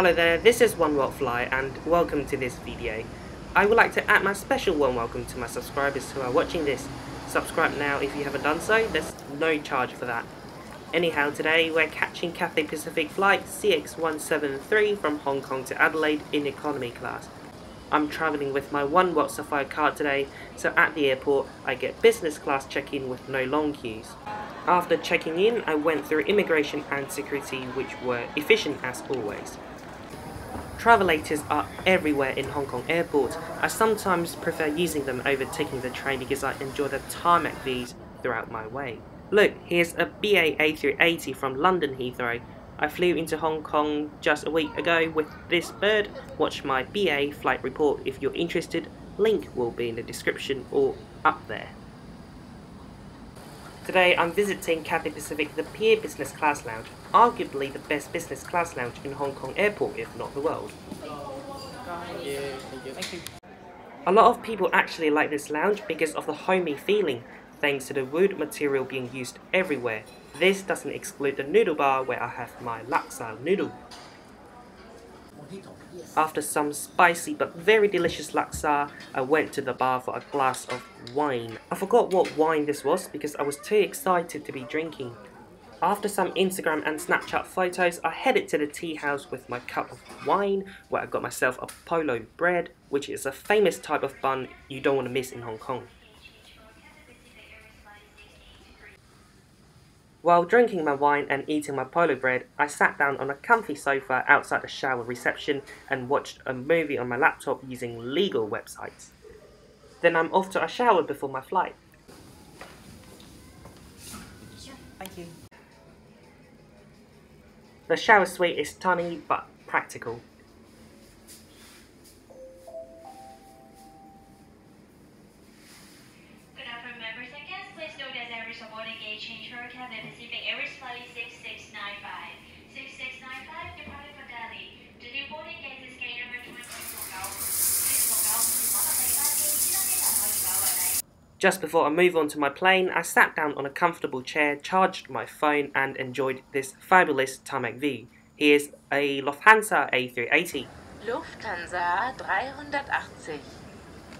Hello there, this is Oneworld Fly and welcome to this video. I would like to add my special warm welcome to my subscribers who are watching this. Subscribe now if you haven't done so, there's no charge for that. Anyhow, today we're catching Cathay Pacific flight CX173 from Hong Kong to Adelaide in economy class. I'm travelling with my Oneworld Sapphire card today, so at the airport I get business class check-in with no long queues. After checking in, I went through immigration and security, which were efficient as always. Travelators are everywhere in Hong Kong airport. I sometimes prefer using them over taking the train because I enjoy the tarmac views throughout my way. Look, here's a BA A380 from London Heathrow. I flew into Hong Kong just a week ago with this bird. Watch my BA flight report if you're interested. Link will be in the description or up there. Today I'm visiting Cathay Pacific, the Pier business class lounge, arguably the best business class lounge in Hong Kong airport, if not the world. Thank you. A lot of people actually like this lounge because of the homey feeling, thanks to the wood material being used everywhere. This doesn't exclude the noodle bar where I have my laksa noodle. After some spicy but very delicious laksa, I went to the bar for a glass of wine. I forgot what wine this was because I was too excited to be drinking. After some Instagram and Snapchat photos, I headed to the tea house with my cup of wine, where I got myself a polo bread, which is a famous type of bun you don't want to miss in Hong Kong. While drinking my wine and eating my polo bread, I sat down on a comfy sofa outside the shower reception and watched a movie on my laptop using legal websites. Then I'm off to a shower before my flight. Thank you. The shower suite is tiny but practical. Good afternoon, members and guests. Please note that there is a boarding gate change for Cathay Pacific Airways flight 6695. 6695 departing for Delhi. The new boarding gate is gate number 20. Just before I move on to my plane, I sat down on a comfortable chair, charged my phone and enjoyed this fabulous tarmac view. Here's a Lufthansa A380. Lufthansa 380.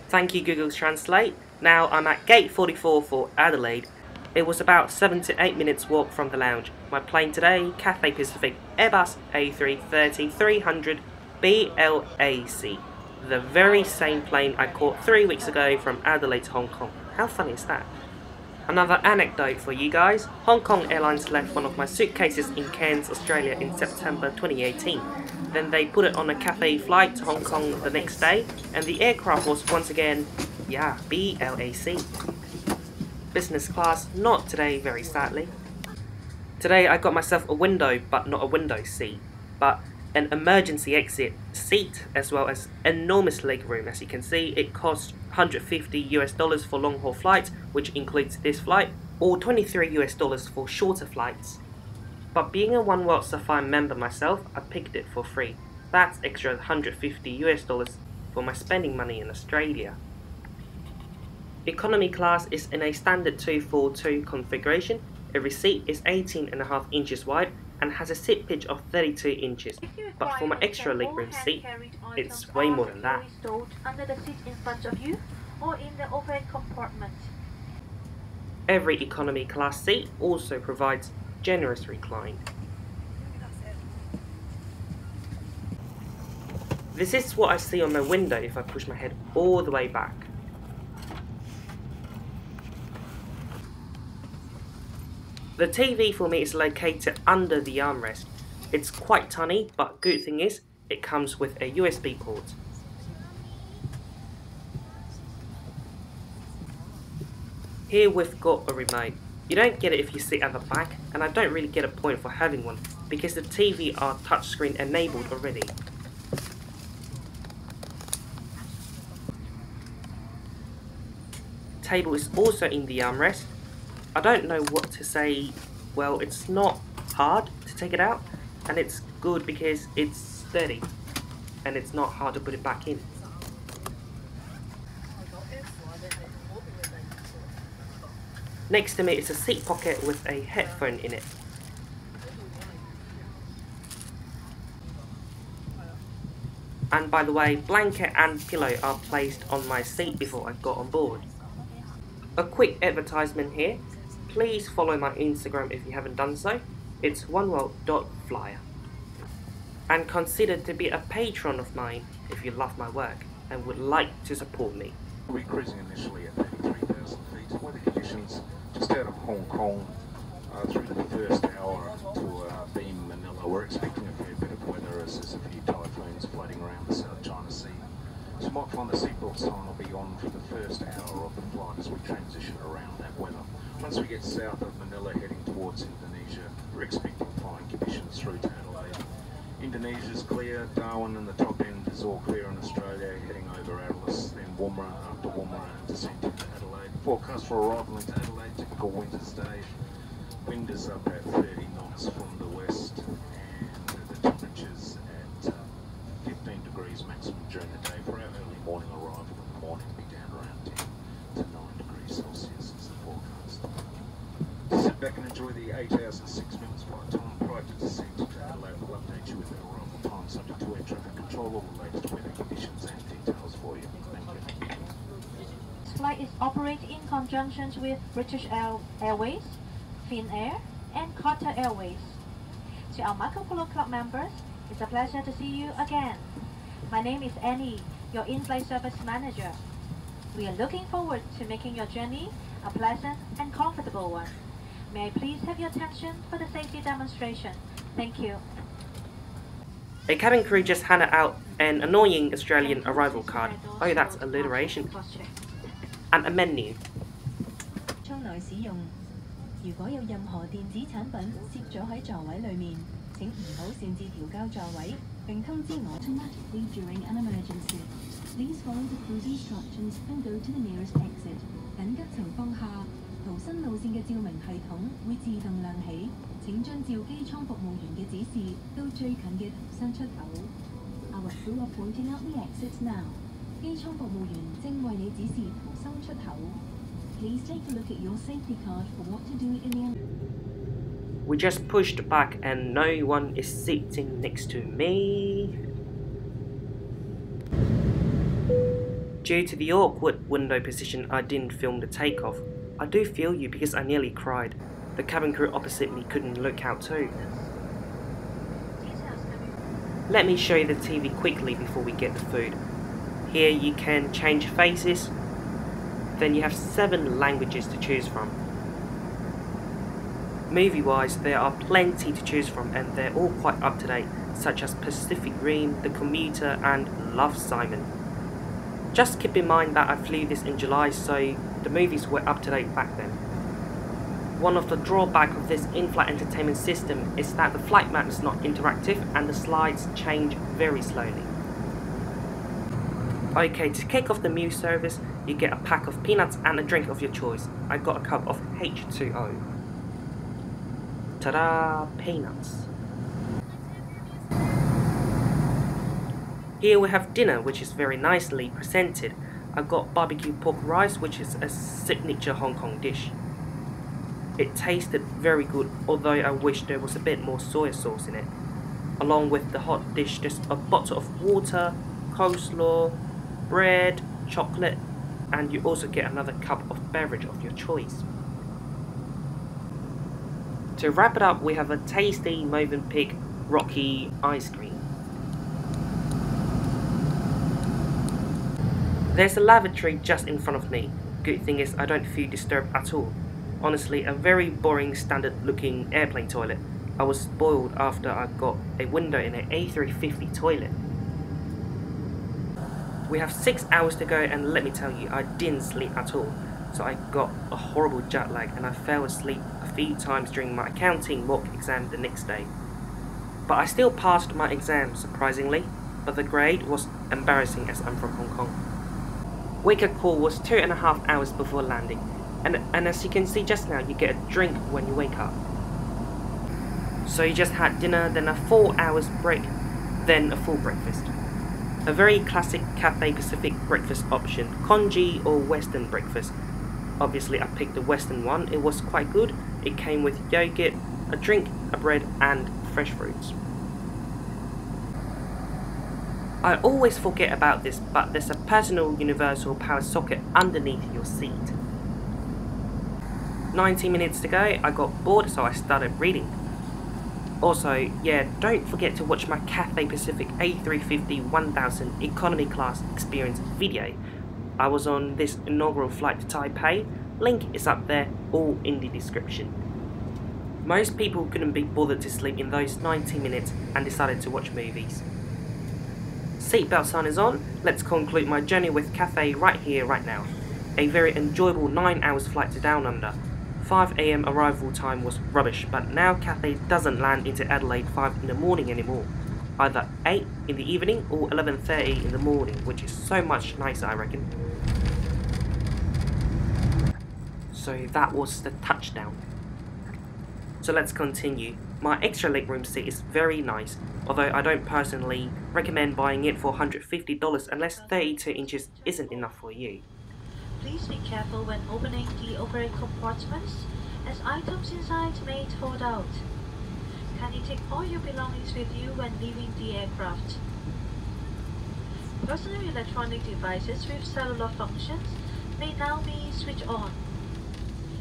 Thank you Google Translate. Now I'm at gate 44 for Adelaide. It was about 7 to 8 minutes walk from the lounge. My plane today, Cathay Pacific Airbus A330-300 BLAC. The very same plane I caught 3 weeks ago from Adelaide to Hong Kong. How funny is that? Another anecdote for you guys. Hong Kong Airlines left one of my suitcases in Cairns, Australia in September 2018. Then they put it on a Cathay flight to Hong Kong the next day, and the aircraft was once again, BLAC. Business class, not today very sadly. Today I got myself a window, but not a window seat, but an emergency exit seat, as well as enormous leg room. As you can see, it costs $150 for long haul flights, which includes this flight, or $23 for shorter flights. But being a Oneworld Sapphire member myself, I picked it for free. That's extra $150 for my spending money in Australia. Economy class is in a standard 242 configuration. Every seat is 18.5 inches wide and has a seat pitch of 32 inches. But for my extra legroom seat, it's way more than that. Under the seat in front of you or in the overhead compartment. Every economy class seat also provides generous recline. This is what I see on my window if I push my head all the way back. The TV for me is located under the armrest. It's quite tiny, but good thing is, it comes with a USB port. Here we've got a remote. You don't get it if you sit at the back, and I don't really get a point for having one, because the TV are touchscreen enabled already. Table is also in the armrest. I don't know what to say. Well, it's not hard to take it out, and it's good because it's sturdy and it's not hard to put it back in. Next to me is a seat pocket with a headphone in it. And by the way, blanket and pillow are placed on my seat before I got on board. A quick advertisement here. Please follow my Instagram if you haven't done so. It's oneworld.flyer. And consider to be a patron of mine if you love my work and would like to support me. We're cruising initially at 33,000 feet. Weather conditions just out of Hong Kong through the first hour to being Manila. We're expecting a fair bit of weather as there's a few typhoons floating around the South China Sea. So you might find the seatbelt sign will be on for the first hour of the flight as we transition around that weather. Once we get south of Manila heading towards Indonesia, we're expecting fine conditions through to Adelaide. Indonesia's clear, Darwin and the top end is all clear in Australia, heading over Atlas, then Woomera, after Woomera and descent into Adelaide. Forecast for arrival into Adelaide, typical winter's day. Wind is up at 30 knots from the west, and the temperatures at 15 degrees maximum during the day. For our early morning arrival in the morning, be down around 10 to 9 degrees Celsius is the forecast. To sit back and enjoy the 8 hours and 6 minutes flight time prior to descent to Adelaide, we'll update you with our arrival time subject to air traffic control, all the latest weather conditions and details for you. Thank you. This flight is operated in conjunction with British Airways, Finnair, and Qatar Airways. To our Marco Polo Club members, it's a pleasure to see you again. My name is Annie, your in-flight service manager. We are looking forward to making your journey a pleasant and comfortable one. May I please have your attention for the safety demonstration? Thank you. A cabin crew just handed out an annoying Australian arrival card. Oh, that's alliteration. And a menu. 艙內使用。如果有任何電子產品攝咗喺座位裡面，請唔好擅自調校座位，並通知我。Automatically during an emergency, please follow the cruise instructions and go to the nearest exit. 緊急情況下，逃生路線嘅照明系統會自動亮起。請將照機艙服務員嘅指示到最近嘅逃生出口。Our crew are pointing out the exits now. 機艙服務員正為你指示逃生出口。Please take a look at your safety card for what to do in the We just pushed back and no one is sitting next to me. Due to the awkward window position, I didn't film the takeoff. I do feel you because I nearly cried. The cabin crew opposite me couldn't look out too. Let me show you the TV quickly before we get the food. Here you can change faces. Then you have 7 languages to choose from. Movie-wise, there are plenty to choose from and they're all quite up to date, such as Pacific Rim, The Commuter and Love, Simon. Just keep in mind that I flew this in July, so the movies were up to date back then. One of the drawbacks of this in-flight entertainment system is that the flight map is not interactive and the slides change very slowly. Okay, to kick off the meal service, you get a pack of peanuts and a drink of your choice. I got a cup of H2O. Ta-da! Peanuts. Here we have dinner, which is very nicely presented. I got barbecue pork rice, which is a signature Hong Kong dish. It tasted very good, although I wish there was a bit more soy sauce in it. Along with the hot dish, there's a bottle of water, coleslaw, bread, chocolate, and you also get another cup of beverage of your choice. To wrap it up, we have a tasty Movenpick Rocky ice cream. There's a lavatory just in front of me. Good thing is I don't feel disturbed at all. Honestly, a very boring standard looking airplane toilet. I was spoiled after I got a window in an A330 toilet. We have 6 hours to go and let me tell you, I didn't sleep at all. So I got a horrible jet lag and I fell asleep a few times during my accounting mock exam the next day. But I still passed my exam surprisingly, but the grade was embarrassing as I'm from Hong Kong. Wake-up call was 2.5 hours before landing, and as you can see just now, you get a drink when you wake up. So you just had dinner, then a 4 hours break, then a full breakfast. A very classic Cathay Pacific breakfast option, congee or western breakfast. Obviously I picked the western one, it was quite good. It came with yogurt, a drink, a bread and fresh fruits. I always forget about this, but there's a personal universal power socket underneath your seat. 19 minutes to go, I got bored, so I started reading. Also, yeah, don't forget to watch my Cathay Pacific A350 1000 economy class experience video. I was on this inaugural flight to Taipei, link is up there, all in the description. Most people couldn't be bothered to sleep in those 90 minutes and decided to watch movies. Seatbelt sign is on, let's conclude my journey with Cathay right here, right now. A very enjoyable 9 hours flight to Down Under. 5 AM arrival time was rubbish, but now Cathay doesn't land into Adelaide 5 in the morning anymore. Either 8 in the evening or 11:30 in the morning, which is so much nicer, I reckon. So that was the touchdown. So let's continue. My extra legroom seat is very nice, although I don't personally recommend buying it for $150 unless 32 inches isn't enough for you. Please be careful when opening the overhead compartments, as items inside may fold out. Kindly take all your belongings with you when leaving the aircraft. Personal electronic devices with cellular functions may now be switched on.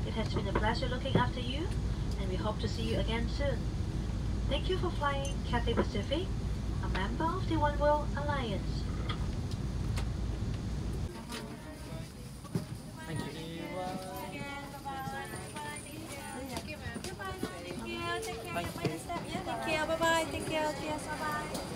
It has been a pleasure looking after you, and we hope to see you again soon. Thank you for flying Cathay Pacific, a member of the Oneworld Alliance. Thank you. Bye-bye. Take care. Cheers. Bye-bye.